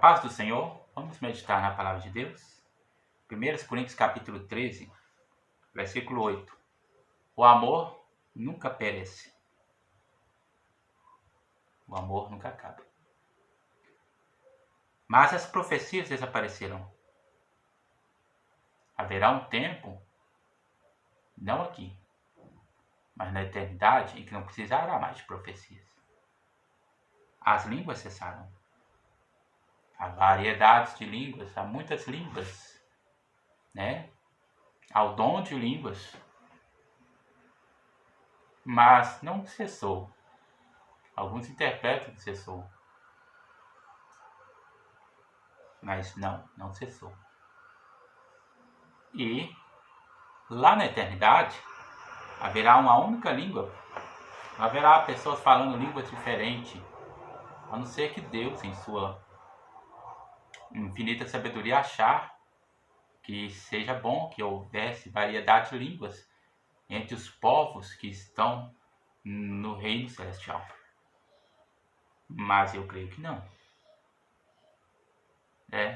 paz do Senhor, vamos meditar na palavra de Deus. 1 Coríntios capítulo 13, versículo 8. O amor nunca perece. O amor nunca acaba. Mas as profecias desaparecerão. Haverá um tempo, não aqui, mas na eternidade, em que não precisará mais de profecias. As línguas cessarão. Há variedades de línguas, há muitas línguas, né? Há o dom de línguas, mas não cessou. Alguns interpretam que cessou, mas não cessou. E lá na eternidade haverá uma única língua. Haverá pessoas falando línguas diferentes, a não ser que Deus, em sua infinita sabedoria, achar que seja bom que houvesse variedade de línguas entre os povos que estão no reino celestial. Mas eu creio que não.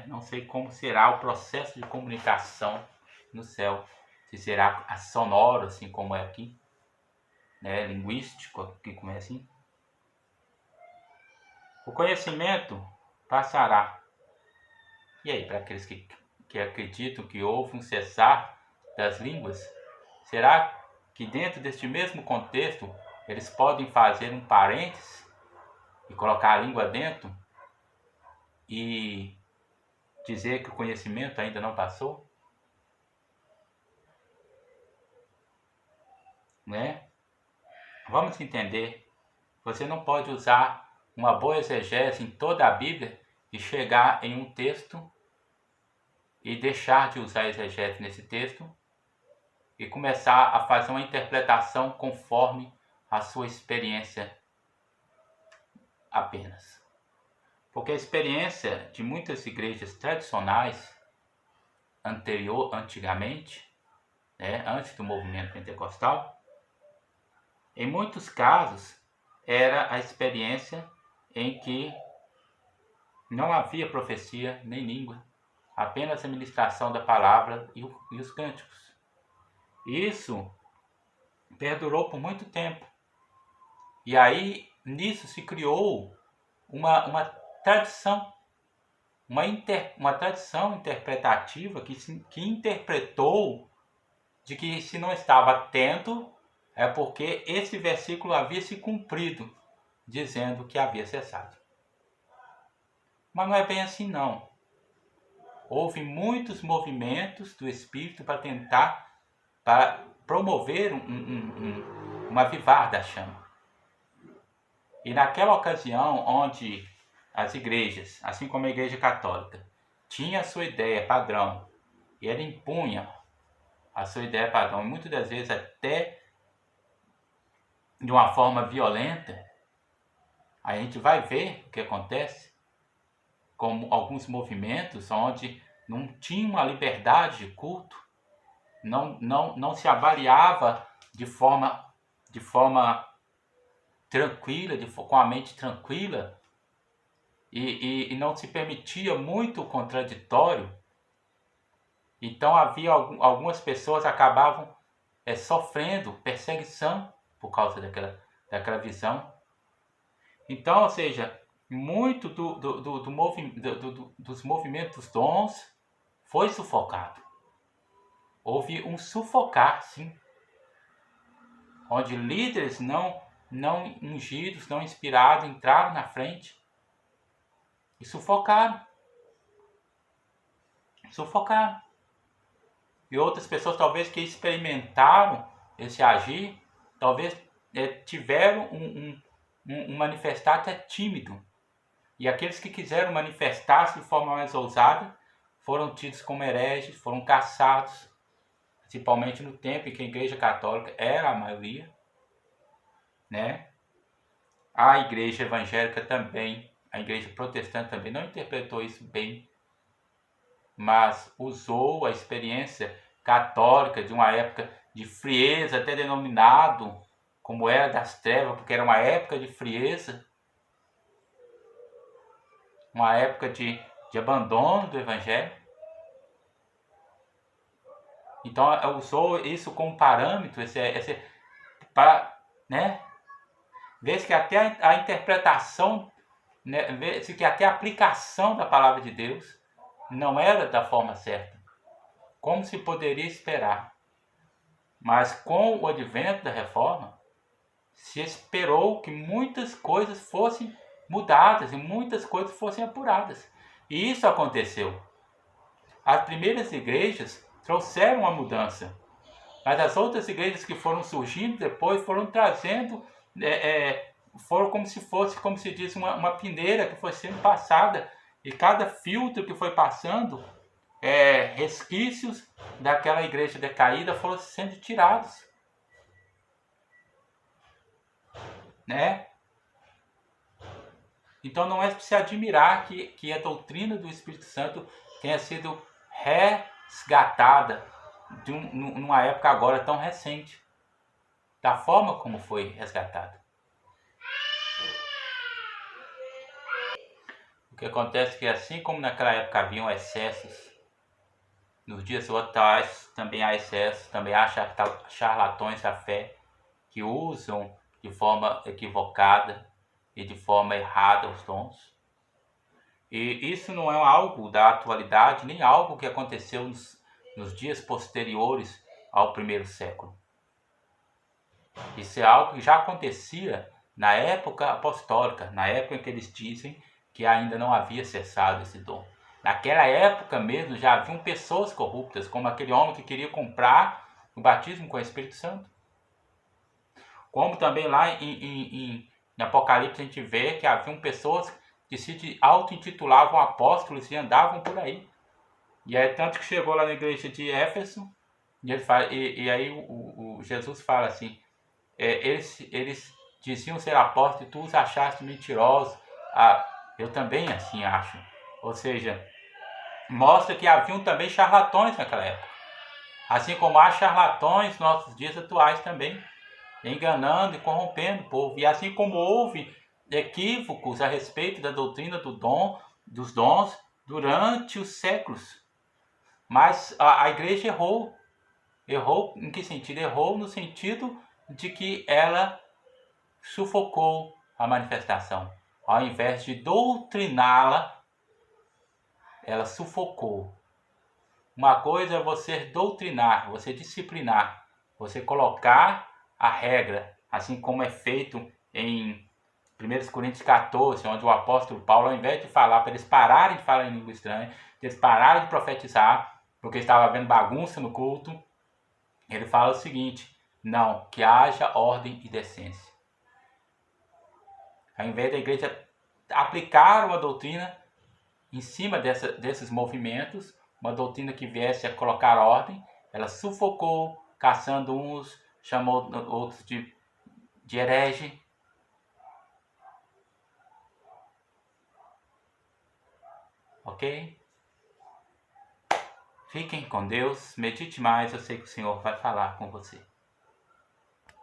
Não sei como será o processo de comunicação no céu. Se será sonoro, assim como é aqui, linguístico, aqui como é assim. O conhecimento passará. E aí, para aqueles que acreditam que houve um cessar das línguas, será que dentro deste mesmo contexto eles podem fazer um parênteses e colocar a língua dentro e dizer que o conhecimento ainda não passou? Vamos entender. Você não pode usar uma boa exegese em toda a Bíblia e chegar em um texto e deixar de usar a exegese nesse texto e começar a fazer uma interpretação conforme a sua experiência apenas. Porque a experiência de muitas igrejas tradicionais, antigamente, antes do movimento pentecostal, em muitos casos era a experiência em que não havia profecia nem língua, apenas a ministração da palavra e os cânticos. Isso perdurou por muito tempo. E aí, nisso se criou uma tradição, uma tradição interpretativa que interpretou de que se não estava atento é porque esse versículo havia se cumprido, dizendo que havia cessado. Mas não é bem assim, não. Houve muitos movimentos do Espírito para promover um avivar da chama. E naquela ocasião onde as igrejas, assim como a Igreja Católica, tinha a sua ideia padrão e ela impunha a sua ideia padrão, e muitas das vezes até de uma forma violenta, a gente vai ver o que acontece, como alguns movimentos onde não tinha uma liberdade de culto, não se avaliava de forma tranquila, com a mente tranquila, e não se permitia muito contraditório. Então havia algumas pessoas que acabavam sofrendo perseguição por causa daquela visão. Então, ou seja, muito dos movimentos dons foi sufocado. Houve um sufocar, sim, onde líderes não ungidos, não inspirados, entraram na frente e sufocaram. E outras pessoas, talvez, que experimentaram esse agir, talvez tiveram um manifestar até tímido. E aqueles que quiseram manifestar-se de forma mais ousada foram tidos como hereges, foram caçados, principalmente no tempo em que a Igreja Católica era a maioria, A Igreja Evangélica também, a Igreja Protestante também não interpretou isso bem, mas usou a experiência católica de uma época de frieza, até denominado como era das trevas, porque era uma época de frieza, uma época de de abandono do Evangelho. Então, usou isso como parâmetro, para, né, ver que até a interpretação, né, ver que até a aplicação da palavra de Deus não era da forma certa, como se poderia esperar. Mas com o advento da reforma, se esperou que muitas coisas fossem mudadas e muitas coisas fossem apuradas. E isso aconteceu. As primeiras igrejas trouxeram a mudança, mas as outras igrejas que foram surgindo depois foram trazendo, foram como se fosse, como se diz, uma peneira que foi sendo passada, e cada filtro que foi passando, resquícios daquela igreja decaída foram sendo tirados, né? Então não é para se admirar que a doutrina do Espírito Santo tenha sido resgatada numa época agora tão recente, da forma como foi resgatada. O que acontece é que assim como naquela época haviam excessos, nos dias atuais também há excessos, também há charlatões da fé que usam de forma equivocada e de forma errada os dons. E isso não é algo da atualidade, nem algo que aconteceu nos dias posteriores ao primeiro século. Isso é algo que já acontecia na época apostólica, na época em que eles dizem que ainda não havia cessado esse dom. Naquela época mesmo já haviam pessoas corruptas, como aquele homem que queria comprar o batismo com o Espírito Santo. Como também lá em Apocalipse a gente vê que haviam pessoas que se auto-intitulavam apóstolos e andavam por aí. E é tanto que chegou lá na igreja de Éfeso, e, ele fala, e aí o Jesus fala assim, eles diziam ser apóstolos e tu os achaste mentirosos. Eu também assim acho. Ou seja, mostra que haviam também charlatões naquela época. Assim como há charlatões nos nossos dias atuais também, enganando e corrompendo o povo. E assim como houve equívocos a respeito da doutrina dos dons durante os séculos. Mas a igreja errou. Errou em que sentido? Errou no sentido de que ela sufocou a manifestação. Ao invés de doutriná-la, ela sufocou. Uma coisa é você doutrinar, você disciplinar, você colocar a regra, assim como é feito em 1 Coríntios 14, onde o apóstolo Paulo, ao invés de falar para eles pararem de falar em língua estranha, eles pararem de profetizar, porque estava havendo bagunça no culto, ele fala o seguinte: não, que haja ordem e decência. Ao invés da igreja aplicar uma doutrina em cima desses movimentos, uma doutrina que viesse a colocar ordem, ela sufocou, caçando uns, chamou outros de herege. Ok? Fiquem com Deus, medite mais, eu sei que o Senhor vai falar com você.